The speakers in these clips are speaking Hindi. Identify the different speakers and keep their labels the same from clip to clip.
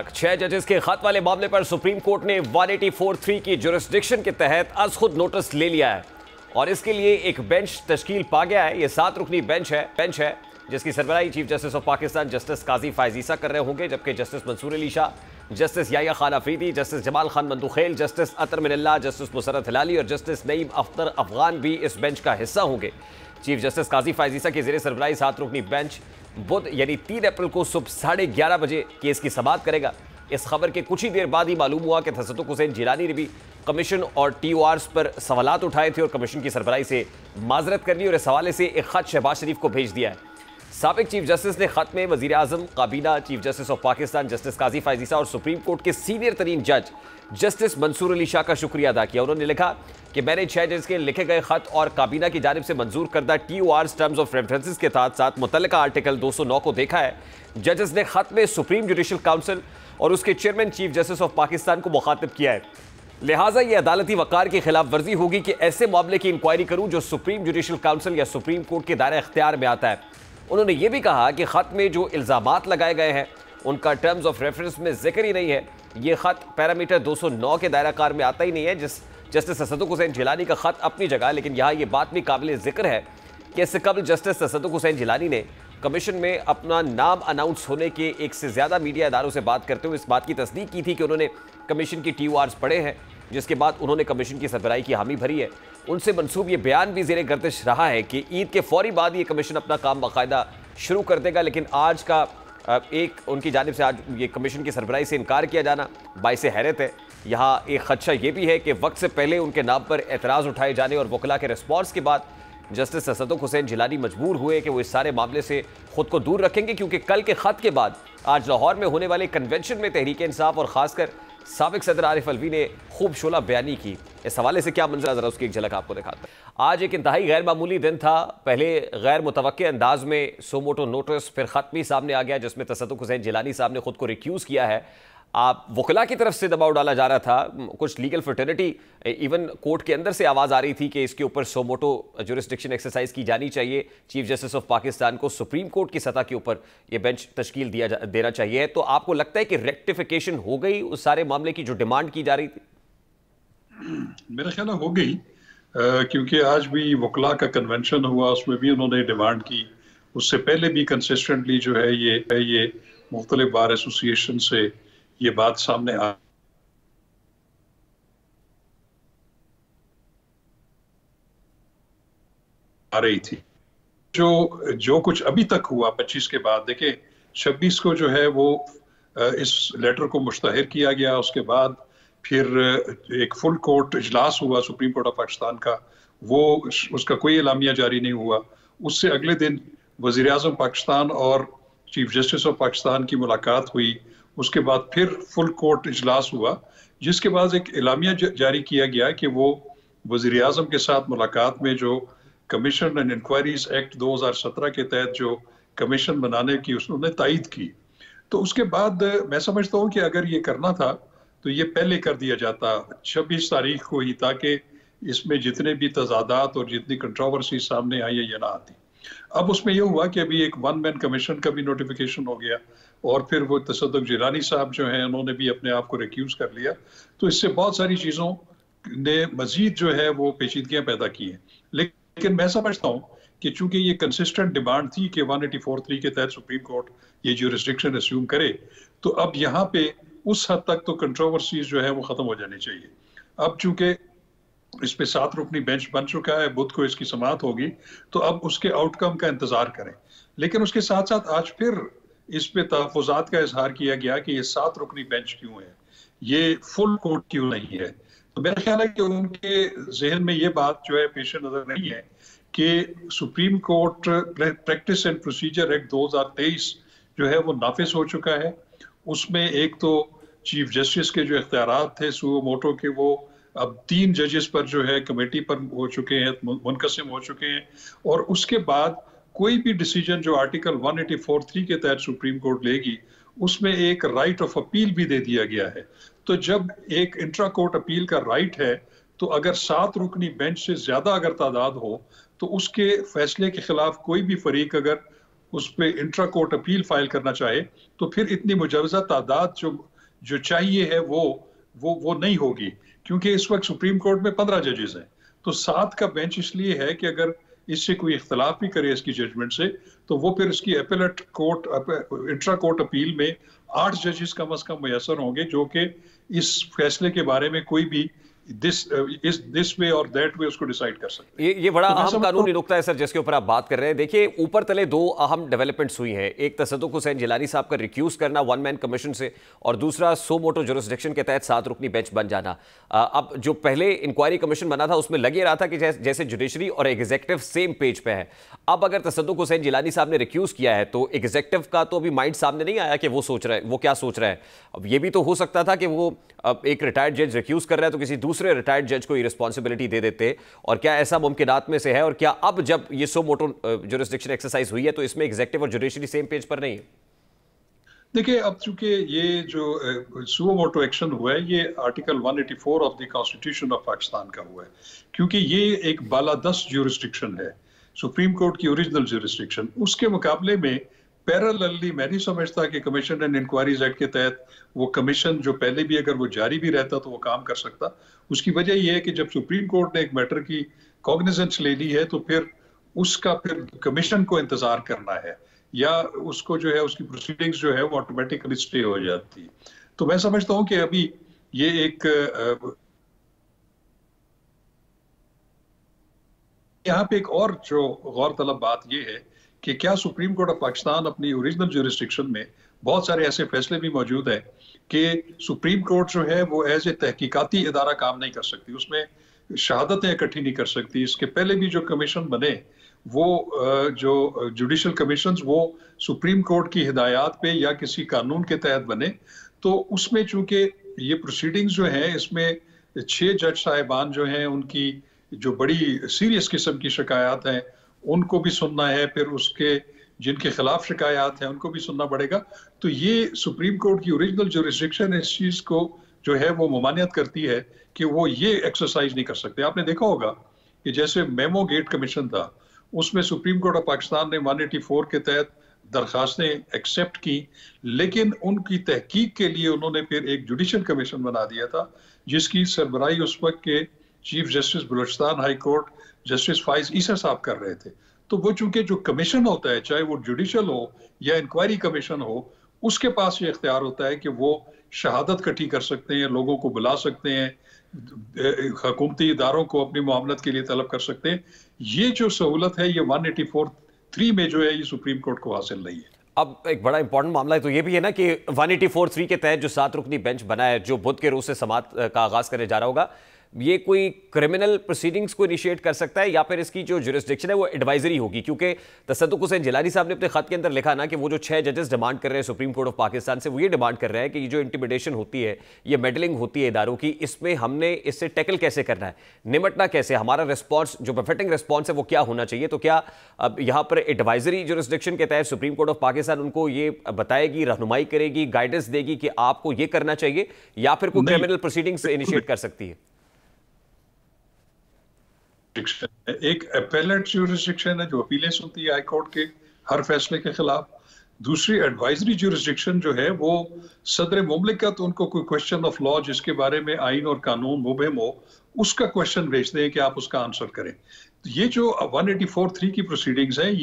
Speaker 1: छह जजेस के खत वाले मामले पर सुप्रीम कोर्ट ने 184(3) की जुरिस्डिक्शन के तहत आज खुद नोटिस ले लिया है और इसके लिए एक बेंच तश्कील पा गया है। यह 7 रुकनी बेंच है जिसकी सरबराही chief justice of Pakistan justice Qazi Faez Isa कर रहे होंगे, जबकि justice Mansoor Ali Shah, justice Yahya Khan Afridi, justice Jamal Khan Mandokhail, justice Athar Minallah, justice Musarrat Hilali और जस्टिस नईम अख्तर अफगान भी इस बेंच का हिस्सा होंगे। चीफ जस्टिस काजी फायज ईसा के ज़ेरे सरबराही 7 रुकनी बेंच बुध यानी 3 अप्रैल को सुबह 11:30 बजे केस की समाअत करेगा। इस खबर के कुछ ही देर बाद ही मालूम हुआ कि तसद्दुक़ हुसैन जिलानी ने भी कमीशन और TORs पर सवालात उठाए थे और कमीशन की सरबराही से माजरत कर ली और इस हवाले से एक खत शहबाज शरीफ को भेज दिया है। साबिक चीफ जस्टिस ने खत में वज़ीर आज़म, काबीना, chief justice of Pakistan justice Qazi Faez Isa और सुप्रीम कोर्ट के सीनियर तरीन जज जस्टिस मंसूर अली शाह का शुक्रिया अदा किया। उन्होंने लिखा कि मैंने 6 जज के लिखे गए खत और काबीना की जानिब से मंजूर करदा TORs टर्म्स ऑफ रेफरेंसेस के साथ मुतल्लिका आर्टिकल 209 को देखा है। जजेस ने खत में सुप्रीम जुडिशल काउंसिल और उसके chairman chief justice of Pakistan को मुखातिब किया है, लिहाजा यह अदालती वक़ार की खिलाफ वर्जी होगी कि ऐसे मामले की इंक्वायरी करूं जो सुप्रीम जुडिशल काउंसिल या सुप्रीम कोर्ट के दायरे इख्तियार में आता है। उन्होंने यह भी कहा कि खत में जो इल्ज़ामात लगाए गए हैं उनका टर्म्स ऑफ रेफरेंस में जिक्र ही नहीं है। यह खत पैरामीटर 209 के दायरा कार में आता ही नहीं है। जस्टिस तसद्दुक़ हुसैन जिलानी का खत अपनी जगह, लेकिन यहाँ यह बात भी काबिल जिक्र है कि इससे कबल जस्टिस तसद्दुक़ हुसैन जिलानी ने कमीशन में अपना नाम अनाउंस होने के एक से ज़्यादा मीडिया इदारों से बात करते हुए इस बात की तस्दीक की थी कि उन्होंने कमीशन की TORs पढ़े हैं, जिसके बाद उन्होंने कमीशन की सरबराही की हामी भरी है। उनसे मंसूब ये बयान भी ज़ेरे गर्दिश रहा है कि ईद के फौरी बाद ये कमीशन अपना काम बाकायदा शुरू कर देगा, लेकिन आज का एक उनकी जानिब से आज ये कमीशन की सरबराही से इनकार किया जाना बाइसे हैरत है। यहाँ एक खदशा ये भी है कि वक्त से पहले उनके नाम पर एतराज़ उठाए जाने और वकला के रिस्पॉन्स के बाद जस्टिस तसद्दुक़ हुसैन जिलानी मजबूर हुए कि वो इस सारे मामले से खुद को दूर रखेंगे, क्योंकि कल के खत के बाद आज लाहौर में होने वाले कन्वेंशन में तहरीक इंसाफ और ख़ासकर साबिक सदर आरिफ अलवी ने खूब शोला बयानी की। इस हवाले से क्या मंजर, ज़रा उसकी एक झलक आपको दिखाता है। आज एक इंतहाई गैर मामूली दिन था। पहले गैर मुतवक्के अंदाज में सो मोटो नोटिस, फिर खत भी सामने आ गया जिसमें तसद्दुक़ हुसैन जिलानी साहब ने खुद को रिक्यूज़ किया है। आप वकला की तरफ से दबाव डाला जा रहा था, कुछ लीगल फ्रेटर्निटी, इवन कोर्ट के अंदर से आवाज़ आ रही थी कि इसके ऊपर सो मोटो जुरिस्डिक्शन एक्सरसाइज की जानी चाहिए। चीफ जस्टिस ऑफ पाकिस्तान को सुप्रीम कोर्ट की सतह के ऊपर यह बेंच तश्कील देना चाहिए। तो आपको लगता है कि रेक्टिफिकेशन हो गई उस सारे मामले की जो डिमांड की जा रही थी?
Speaker 2: मेरा ख्याल हो गई, क्योंकि आज भी वकला का कन्वेंशन हुआ, उसमें भी उन्होंने डिमांड की। उससे पहले भी कंसिस्टेंटली जो है ये मुख्तलिफ बार एसोसिएशन से ये बात सामने आ रही थी। जो कुछ अभी तक हुआ 25 के बाद, देखें 26 को जो है वो इस लेटर को मुश्तहर किया गया। उसके बाद फिर एक फुल कोर्ट इजलास हुआ सुप्रीम कोर्ट ऑफ पाकिस्तान का, वो उसका कोई एलामिया जारी नहीं हुआ। उससे अगले दिन वज़ीर आज़म पाकिस्तान और चीफ जस्टिस ऑफ पाकिस्तान की मुलाकात हुई। उसके बाद फिर फुल कोर्ट इजलास हुआ, जिसके बाद एक एलामिया जारी किया गया कि वो वज़ीर आज़म के साथ मुलाकात में जो कमीशन एंड इंक्वायरीज एक्ट 2017 के तहत जो कमीशन बनाने की उन्होंने तायद की। तो उसके बाद मैं समझता हूँ कि अगर ये करना था तो ये पहले कर दिया जाता 26 तारीख को ही, ताकि इसमें जितने भी तजादात और जितनी कंट्रोवर्सी सामने आई है ये ना आती। अब उसमें यह हुआ कि अभी एक 1 मैन कमीशन का भी नोटिफिकेशन हो गया और फिर वो तसद्दुक़ जिलानी साहब जो हैं उन्होंने भी अपने आप को रिक्यूज़ कर लिया। तो इससे बहुत सारी चीज़ों ने मजीद जो है वो पेचीदगियाँ पैदा की हैं। लेकिन मैं समझता हूँ कि चूंकि ये कंसिस्टेंट डिमांड थी कि 184(3) के तहत सुप्रीम कोर्ट ये जुरिस्डिक्शन अस्यूम करे, तो अब यहाँ पे उस हद तक तो कंट्रोवर्सीज जो है वो ख़त्म हो जानी चाहिए। अब चूंकि इस पे 7 रुकनी बेंच बन चुका है, बुध को इसकी समाअत होगी, तो अब उसके आउटकम का इंतजार करें। लेकिन उसके साथ साथ आज फिर इस पे तहफ़्फ़ुज़ात का इजहार किया गया कि ये 7 रुकनी बेंच क्यों है, ये फुल कोर्ट क्यों नहीं है। तो मेरा ख्याल है कि उनके जहन में ये बात जो है पेश नजर नहीं है कि supreme court practice and procedure act 2023 जो है वो नाफिज हो चुका है। उसमें एक तो चीफ जस्टिस के जो इख्तियारात थे सुओ मोटो के, वो अब 3 जजेस पर जो है कमेटी पर हो चुके हैं, मुनकसिम हो चुके हैं। और उसके बाद कोई भी डिसीजन जो आर्टिकल 184(3) के तहत सुप्रीम कोर्ट लेगी, उसमें एक राइट ऑफ अपील भी दे दिया गया है। तो जब एक इंट्रा कोर्ट अपील का राइट है, तो अगर 7 रुकनी बेंच से ज्यादा अगर तादाद हो, तो उसके फैसले के खिलाफ कोई भी फरीक अगर उस पर इंट्रा कोर्ट अपील फाइल करना चाहे तो फिर इतनी मुजवजा तादाद जो चाहिए है वो नहीं होगी, क्योंकि इस वक्त सुप्रीम कोर्ट में 15 जजेस हैं। तो 7 का बेंच इसलिए है कि अगर इससे कोई इख्तलाफ भी करे इसकी जजमेंट से, तो वो फिर इसकी appellate court intra court appeal में 8 जजेस कम अज कम मैसर होंगे, जो कि इस फैसले के बारे में कोई भी दिस वे और दैट वे उसको डिसाइड कर सकते हैं।
Speaker 1: ये बड़ा अहम कानूनी नुकता है सर, जिसके ऊपर आप बात कर रहे हैं। देखिए, ऊपर तले 2 अहम डेवलपमेंट्स हुई हैं। एक तसद्दुक हुसैन जिलानी साहब का रिक्यूज करना 1 मैन कमीशन से, और दूसरा सो मोटो जुरिस्डिक्शन के तहत 7 रुकनी बेंच बन जाना। अब जो पहले इंक्वायरी कमीशन बना था उसमें लगे रहा था कि जैसे जुडिशरी और एग्जीक्यूटिव सेम पेज पे है। अब अगर तसद्दुक हुसैन जिलानी साहब ने रिक्यूज किया है तो एग्जीक्यूटिव का तो अभी माइंड सामने नहीं आया कि वो सोच रहा है, वो क्या सोच रहा है। अब ये भी तो हो सकता था कि वो एक रिटायर्ड जज रिक्यूज कर रहा है तो किसी दूसरे रिटायर्ड जज को ये रिस्पॉन्सिबिलिटी दे देते, और क्या ऐसा मुमकिनात में से है? और क्या अब जब ये सो मोटो जुरिस्डिक्शन एक्सरसाइज हुई है तो इसमें एग्जीक्यूटिव और जुडिशरी सेम पेज पर नहीं है?
Speaker 2: देखिए, अब चूंकि ये जो सुओ मोटो एक्शन हुआ है ये article 184 of the constitution of Pakistan का हुआ है, क्योंकि ये एक बालादस्त जुरिस्डिक्शन है, सुप्रीम कोर्ट की ओरिजिनल जुरिस्डिक्शन। उसके मुकाबले में पैरेलली मैं नहीं समझता कि कमीशन एंड इंक्वायरीज एक्ट के तहत वो कमीशन जो पहले भी अगर वो जारी भी रहता तो वो काम कर सकता। उसकी वजह यह है कि जब सुप्रीम कोर्ट ने एक मैटर की कॉग्निजेंस ले ली है तो फिर कमीशन को इंतजार करना है, या उसको जो है उसकी प्रोसीडिंग्स जो है वो ऑटोमेटिकली स्टे हो जाती है। तो मैं समझता हूं कि अभी ये एक यहाँ पे एक और जो गौरतलब बात ये है कि क्या सुप्रीम कोर्ट ऑफ पाकिस्तान अपनी ओरिजिनल जुरिस्डिक्शन में बहुत सारे ऐसे फैसले भी मौजूद हैं कि सुप्रीम कोर्ट जो है वो एज ए तहकीकाती इदारा काम नहीं कर सकती, उसमें शहादतें इकट्ठी नहीं कर सकती। इसके पहले भी जो कमीशन बने वो जो जुडिशल कमीशंस वो सुप्रीम कोर्ट की हिदायत पे या किसी कानून के तहत बने, तो उसमें चूंकि ये प्रोसीडिंग्स जो हैं इसमें 6 जज साहिबान जो हैं उनकी जो बड़ी सीरियस किस्म की शिकायत हैं उनको भी सुनना है, फिर उसके जिनके खिलाफ शिकायत है उनको भी सुनना पड़ेगा। तो ये सुप्रीम कोर्ट की ओरिजिनल जुरिस्डिक्शन इस चीज को जो है वो ममानियत करती है कि वो ये एक्सरसाइज नहीं कर सकते। आपने देखा होगा कि जैसे मेमो गेट कमीशन था, उसमें सुप्रीम कोर्ट ऑफ पाकिस्तान ने 184 के तहत दरखास्तें एक्सेप्ट की, लेकिन उनकी तहकीक के लिए उन्होंने फिर एक जुडिशल कमीशन बना दिया था जिसकी सरबराही उस वक्त के chief justice Balochistan high court justice Faez Isa sahab कर रहे थे। तो वो चूंकि जो कमीशन होता है, चाहे वो जुडिशल हो या इंक्वायरी कमीशन हो, उसके पास ये इख्तियार होता है कि वो शहादत इकट्ठी कर सकते हैं, लोगों को बुला सकते हैं, हुकूमती इदारों को अपनी मामलत के लिए तलब कर सकते हैं। ये जो सहूलत है ये 184(3) में जो है ये सुप्रीम कोर्ट को हासिल नहीं है।
Speaker 1: अब एक बड़ा इंपॉर्टेंट मामला है तो ये भी है ना कि 184(3) के तहत जो 7 रुकनी बेंच बना है, जो बुध के रोज से समाअत का आगाज करने जा रहा होगा, ये कोई क्रिमिनल प्रोसीडिंग्स को इनिशिएट कर सकता है या फिर इसकी जो जुरिस्डिक्शन है वो एडवाइजरी होगी? क्योंकि तसद्दुक हुसैन जिलानी साहब ने अपने खत के अंदर लिखा ना कि वो जो 6 जजेस डिमांड कर रहे हैं सुप्रीम कोर्ट ऑफ पाकिस्तान से, वो ये डिमांड कर रहे हैं कि ये जो इंटिमिडेशन होती है, ये मेडलिंग होती है इदारों की, इसमें हमने इससे टैकल कैसे करना है, निमटना कैसे, हमारा रिस्पॉन्स जो बेफिटिंग रिस्पॉन्स है वो क्या होना चाहिए। तो क्या अब यहाँ पर एडवाइजरी जुरिस्डिक्शन के तहत सुप्रीम कोर्ट ऑफ पाकिस्तान उनको ये बताएगी, रहनुमाई करेगी, गाइडेंस देगी कि आपको ये करना चाहिए, या फिर कोई क्रिमिनल प्रोसीडिंग्स इनिशिएट कर सकती है?
Speaker 2: एक अपेलेट जुरिस्डिक्शन है जो अपीलें सुनती है हाई कोर्ट के हर फैसले के खिलाफ। दूसरी एडवाइजरी जुरिस्डिक्शन जो है वो सदर मुमलिकत उनको कोई क्वेश्चन ऑफ लॉ जिसके बारे में आइन और कानून मुबहिम हो उसका क्वेश्चन भेजते हैं कि आप उसका आंसर करें। तो ये जो 184(3) की प्रोसीडिंग्स है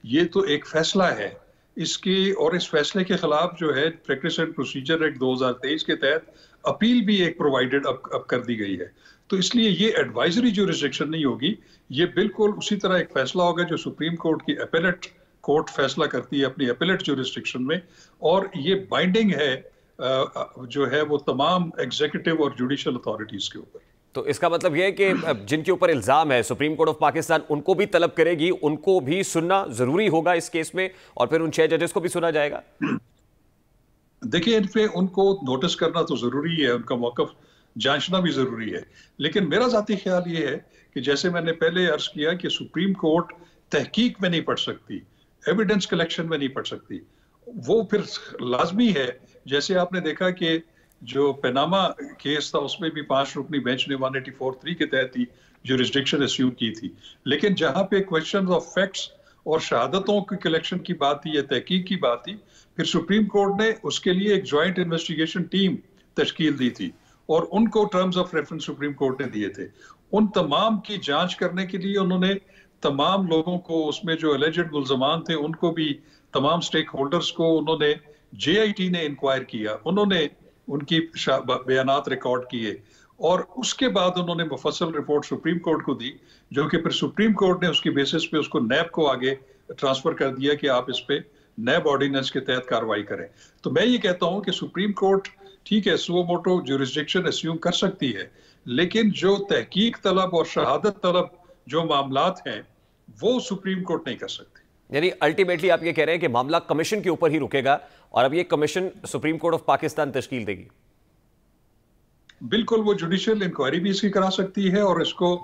Speaker 2: ये तो एक फैसला है इसकी, और इस फैसले के खिलाफ जो है प्रैक्टिस एंड प्रोसीजर एक्ट 2023 के तहत अपील भी एक प्रोवाइडेड अब कर दी गई है। तो इसलिए ये एडवाइजरी जुरिस्डिक्शन नहीं होगी, ये बिल्कुल उसी तरह एक फैसला होगा जो सुप्रीम कोर्ट की एपेलेट कोर्ट फैसला करती है अपनी एपेलेट जुरिस्डिक्शन में, और ये बाइंडिंग है जो है वो तमाम एग्जीक्यूटिव और जुडिशल अथॉरिटीज के ऊपर।
Speaker 1: तो इसका मतलब यह है कि जिनके ऊपर इल्जाम है सुप्रीम कोर्ट ऑफ पाकिस्तान उनको भी तलब करेगी, उनको भी सुनना जरूरी होगा इस केस में, और फिर उन 6 जजेस को भी सुना जाएगा।
Speaker 2: देखिए, इन पे उनको नोटिस करना तो जरूरी है, उनका मौकफ जांचना भी जरूरी है, लेकिन मेरा जाती ख्याल ये है कि जैसे मैंने पहले अर्ज किया कि सुप्रीम कोर्ट तहकीक में नहीं पढ़ सकती, एविडेंस कलेक्शन में नहीं पढ़ सकती। वो फिर लाजमी है, जैसे आपने देखा कि जो पनामा केस था उसमें भी 5 रुकनी बेंच ने 184(3) के तहत ही जुरिस्डिक्शन अस्यूम की थी, लेकिन जहां पे क्वेश्चन ऑफ फैक्ट्स और शहादतों की कलेक्शन की बात थी या तहकीक की बात थी, फिर सुप्रीम कोर्ट ने उसके लिए एक जॉइंट इन्वेस्टिगेशन टीम तश्कील दी थी और उनको terms of reference supreme court ने दिए थे। उन तमाम की जांच करने के लिए उन्होंने तमाम लोगों को, उसमें जो एलिजेड मुल्जमान थे उनको भी, तमाम स्टेक होल्डर्स को उन्होंने, जेआईटी ने इंक्वायर किया, उन्होंने उनकी बयानात रिकॉर्ड किए और उसके बाद उन्होंने मुफस्सल रिपोर्ट सुप्रीम कोर्ट को दी, जो कि फिर सुप्रीम कोर्ट ने उसकी बेसिस पे उसको नैब को आगे ट्रांसफर कर दिया कि आप इस पे नैब ऑर्डिनेंस के तहत कार्रवाई करें। तो मैं ये कहता हूं कि सुप्रीम कोर्ट ठीक है सुओ मोटो ज्यूरिसडिक्शन अस्यूम कर सकती है, लेकिन जो तहकीक तलब और शहादत तलब जो मामलात हैं वो सुप्रीम कोर्ट नहीं कर सकती।
Speaker 1: यानी अल्टीमेटली आप ये कह रहे हैं कि मामला कमीशन के ऊपर ही रुकेगा और अब ये commission supreme court of Pakistan तश्कील देगी।
Speaker 2: बिल्कुल, वो जुडिशियल इंक्वायरी भी इसकी करा सकती है और इसको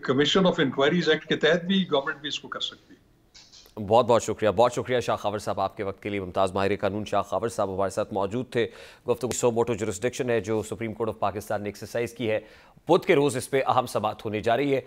Speaker 2: कमीशन ऑफ इंक्वायरीज एक्ट के तहत भी गवर्नमेंट भी इसको कर सकती है।
Speaker 1: बहुत शुक्रिया शाह खावर साहब आपके वक्त के लिए। मुमताज़ माहिर कानून शाह खावर साहब हमारे साथ मौजूद थे। गुफ्तगू सो मोटो जुरिस्डिक्शन है जो सुप्रीम कोर्ट ऑफ पाकिस्तान ने एक्सरसाइज की है, बुध के रोज़ इस पर अहम समाअत होने जा रही है।